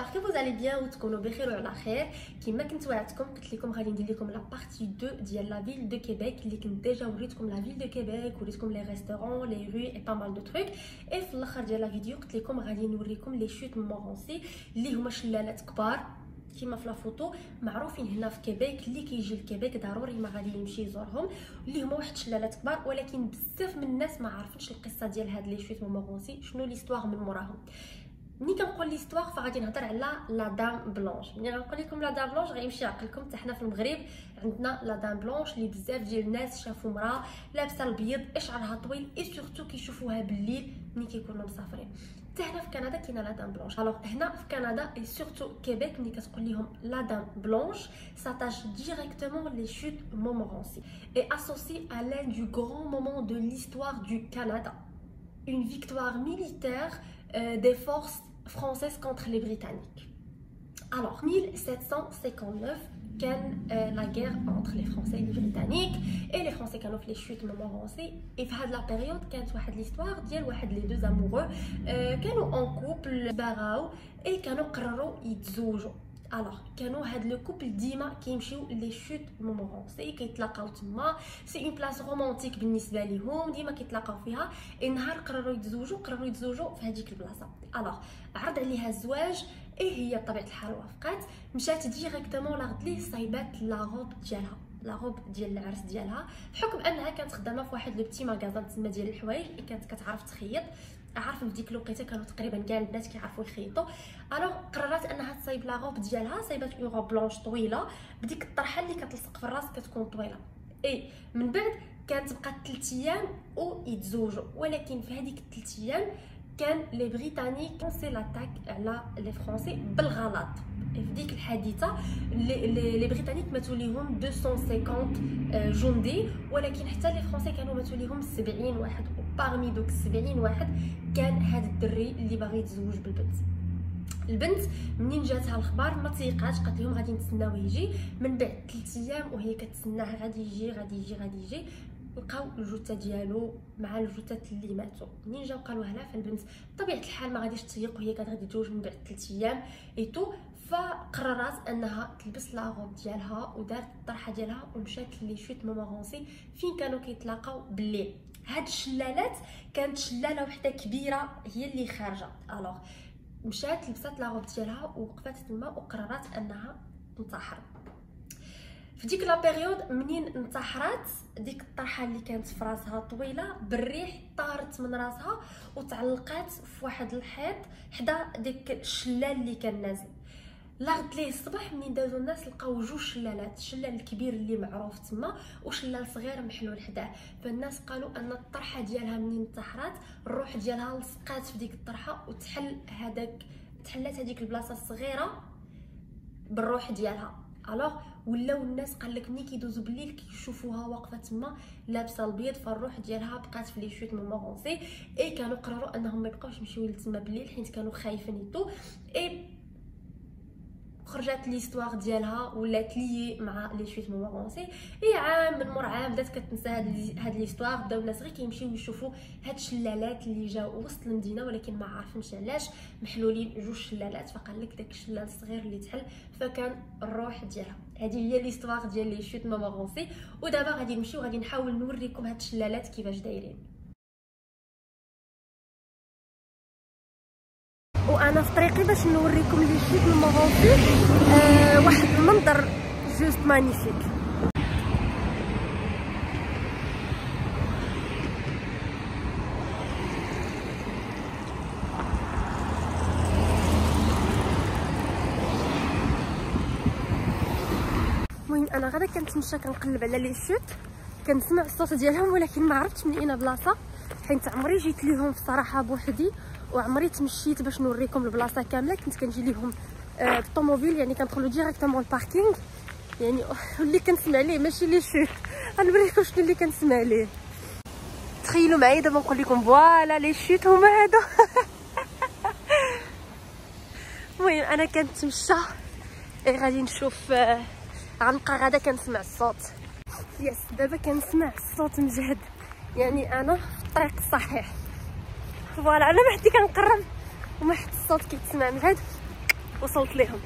j'espère que vous allez bien وتكونوا بخير وعلى خير. كما كنت وعدتكم قلت لكم غادي ندير لكم لا بارتي 2 ديال لا فيل دو كيبيك اللي كنت ديجا وريتكم لا فيل دو كيبيك وريتكم لي ريستورون لي روي اي با مال دو تروك. اي في الاخر ديال لا فيديو قلت لكم غادي نوريكم لي شوت مونغونسي اللي هما شلالات كبار كيما في لا فوتو معروفين هنا في كيبيك. اللي كيجي لكيبيك ضروري ما غادي يمشي يزورهم، اللي هما واحد شلالات كبار. ولكن بزاف من الناس ما عارفينش القصه ديال هاد لي شوت مونغونسي، شنو ليستوار من موراهم. ملي كنقول ليستوار فغادي نهضر على لا دام بلونش. ملي غنقول لكم لا دام بلونش غيمشي عقلكم حتى حنا في المغرب عندنا لا دام بلونش اللي بزاف ديال الناس شافوا مراه لابسه البيض شعرها طويل اي سورتو كيشوفوها بالليل ملي كيكونوا مسافرين. حتى هنا في كندا كاينه لا دام بلونش. الوغ هنا في كندا اي سورتو كيبيك ملي كتقول لهم لا دام بلونش ساتاش ديريكتومون لي شوت مونمورانسي اي اسوسي à l'un du grand moment de l'histoire du Canada, une victoire militaire des forces françaises contre les Britanniques. Alors 1759 كان لا غير entre les Français et les Britanniques et les Français كانوا في لي شوت مونمورانسي. et في هاد لا بيريود كانت واحد ليستوار ديال واحد لي دو امورو كانوا اون كوبل باغاو اي كانوا قرروا يتزوجوا. الوغ كانوا هاد لو كوبل ديما كيمشيو لي شوت مونمورانسي كيتلاقاو تما. سي اون بلاص رومانتيك بالنسبه ليهم ديما كيتلاقاو فيها. النهار قرروا يتزوجوا في هذيك البلاصه. الوغ عرض عليها الزواج ايه هي بطبيعه الحال وافقات. مشات ديريكتومون لاغد ليه صايبات لا روب ديالها، لا روب ديال العرس ديالها، بحكم انها كانت خدامه في واحد لو بتي ماغازان تما ديال الحوايج اللي كانت كتعرف تخيط. عارف في ديك الوقيته كانوا تقريبا كاع البنات كيعرفوا يخيطوا. الوغ قررت انها تصايب لا روب ديالها. صايبات اون روب بلونش طويله بديك الطرحه اللي كتلصق في الراس كتكون طويله. اي من بعد كانت تبقى 3 ايام ويتزوجوا. ولكن في هذيك 3 ايام كان لي بريطانيك كونسي لاتاك على لي فرونسي بالغلط. في ديك الحادثه لي بريطانيك ماتوا ليهم 250 جندي، ولكن حتى لي فرونسي كانوا ماتوا ليهم 70 واحد. وبارمي دوك 70 واحد كان هذا الدري اللي باغي يتزوج بالبنت. البنت منين جاتها الخبار ما تيقاتش، قالت لهم غادي نتسناوه يجي. من بعد 3 ايام وهي كتسناه غادي يجي لقاو الجثه ديالو مع الجثث اللي ماتوا. منين جاو قالوا لها فالبنت بطبيعه الحال ما غاديش تسيق وهي كانت غادي تزوج من بعد 3 ايام ايتو. فقررت انها تلبس لا روب ديالها ودارت الطرحه ديالها ومشات لي شوت مونمورانسي فين كانوا كيتلاقاو بالليل. هاد الشلالات كانت شلاله وحده كبيره هي اللي خارجه. الوغ مشات لبسات لا روب ديالها ووقفات تما وقررت انها تنتحر. في ديك لا بيريود منين انتحرات ديك الطرحه اللي كانت في راسها طويله بالريح طارت من راسها وتعلقات في واحد الحيط حدا ديك الشلال اللي كان نازل. لاغد ليه الصباح منين دازو الناس لقاو 2 شلالات، الشلال الكبير اللي معروف تما وشلال صغير محلول حداه. فالناس قالوا ان الطرحه ديالها منين انتحرات الروح ديالها لصقات في ديك الطرحه تحلات هذيك البلاصه الصغيره بالروح ديالها. الوغ ولاو الناس قالك ملي كيدوزو بالليل كيشوفوها واقفه تما لابسه البيض فالروح ديالها بقات في لي شوت مونمورانسي. اي كانوا قرروا انهم ما يبقاوش يمشيو لتما بالليل حيت كانوا خايفين يتو. اي خرجت ليستوار ديالها ولات لي مع لي شوت مونمورانسي. اي عام من مور عام بدات كتنسى هاد ليستوار. بداو الناس غير كيمشيو يشوفوا هاد الشلالات اللي جاو وسط المدينه ولكن ما عارفينش علاش محلولين 2 شلالات. فقال لك داك الشلال الصغير اللي تحل فكان الروح ديالها. هذه هي ليستوار ديال لي شوت مونمورانسي. ودابا غادي نمشيو غادي نحاول نوريكم هاد الشلالات كيفاش دايرين. وانا في طريقي باش نوريكم لي شوت مونمورانسي واحد المنظر جوست مانيفيك. المهم انا غدا كنتمشى كنقلب على لي شوت كنسمع الصوت ديالهم ولكن ما عرفتش من اين بلاصه حيت عمري جيت ليهم بصراحه بوحدي وعمري تمشيت باش نوريكم البلاصه كامله. كنت كنجي ليهم بالطوموبيل يعني كندخلوا ديريكتومون الباركينغ يعني اللي كنسمع ليه ماشي لي شوت. غنوريكم شنو اللي كنسمع ليه. تخيلوا معايا دابا نقول لكم فوالا لي شوت هما هادو. المهم انا كنتمشى غادي نشوف غنبقى غادا كنسمع الصوت. يس دابا كنسمع الصوت مجهد يعني انا في الطريق الصحيح. فوالا انا ما حدي كنقرب وما حتى الصوت كيتسمع مجهد. وصلت لهم.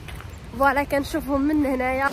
فوالا كنشوفهم من هنايا.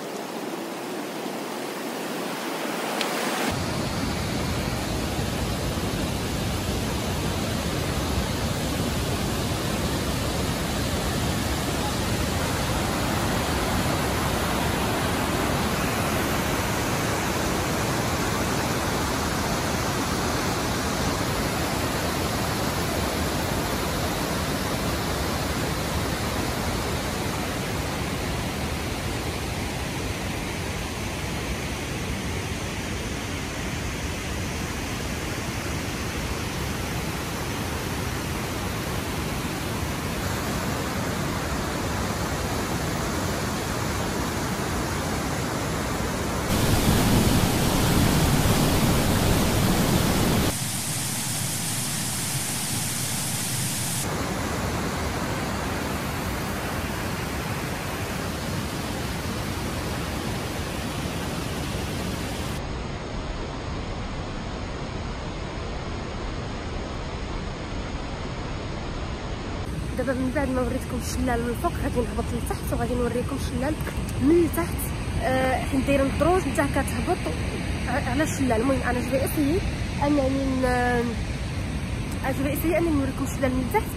دابا من بعد ما وريتكم الشلال من الفوق غادي نهبط لتحت وغادي نوريكم الشلال من التحت. حيت دايره الدروج نتا كتهبط على الشلال. المهم انا جو اسيي انني نوريكم الشلال من التحت.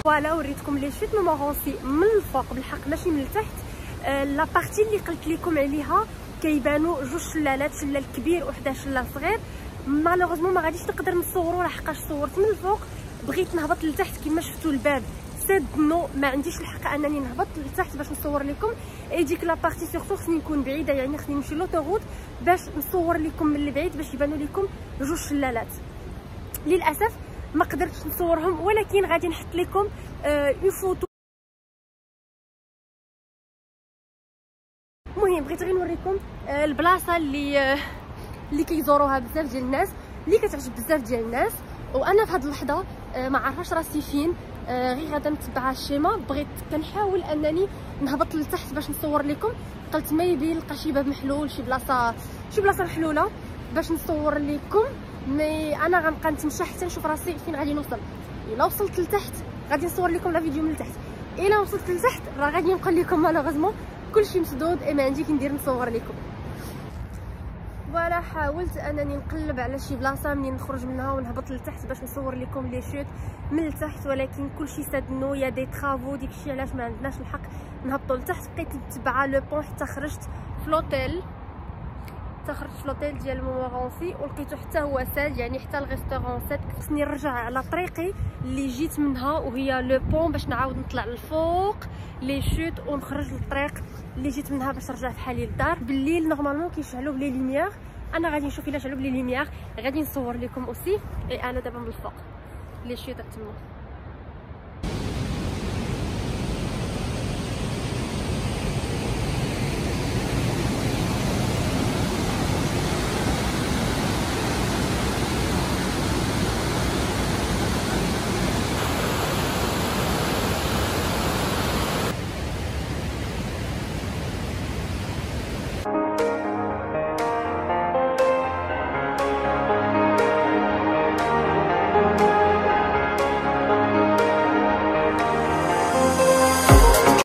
فوالا وريتكم لي شوت مونغونسي من الفوق بالحق ماشي من التحت. لا بارتي اللي قلت لكم عليها كيبانوا جوج شلالات، شلال كبير وحده شلال صغير. مالوغوزمون ما غاديش نقدر نصورو لحقاش صورت من الفوق، بغيت نهبط لتحت كما شفتوا الباب سد نو، ما عنديش الحق انني نهبط لتحت باش نصور لكم. اي ديك لا بارتي سورتو خصني نكون بعيده، يعني خصني نمشي لوطوغوت باش نصور لكم من البعيد باش يبانوا لكم جوج شلالات. للاسف ما قدرتش نصورهم، ولكن غادي نحط لكم اون فوتو. المهم بغيت غير نوريكم البلاصه اللي كيزوروها بزاف ديال الناس، اللي كتعجب بزاف ديال الناس. وانا في هذه اللحظه ما عرفاش راسي فين، غير غادا نتبع الشيما. بغيت كنحاول انني نهبط لتحت باش نصور لكم. قلت ميبي نلقى شي باب محلول، شي بلاصه محلوله باش نصور لكم. مي انا غنبقى نتمشى حتى نشوف راسي فين غادي نوصل. الا وصلت لتحت غادي نصور لكم لا فيديو من التحت، الا وصلت لتحت راه غادي نقول لكم مالوغوزمون كلشي مسدود اي ما عندي كندير نصور لكم. فوالا حاولت انني نقلب على شي بلاصه منين نخرج منها ونهبط لتحت باش نصور لكم لي شوت من التحت، ولكن كلشي سدنو يا دي طرافو. داكشي علاش ما عندناش الحق نهبطوا لتحت. بقيت نتبع لو بون حتى خرجت في لوطيل، ديال مونغونسي ولقيتو حتى هو ساد، يعني حتى الريستورون ساد. خصني نرجع على طريقي اللي جيت منها وهي لو بون باش نعاود نطلع للفوق لي شوت ونخرج للطريق اللي جيت منها باش نرجع بحالي للدار. بالليل نورمالمون كيشعلوا بلي ليميير، انا غادي نشوف الا شعلوا بلي ليميير غادي نصور لكم اوسي. اي انا دابا من الفوق لي شوت تما.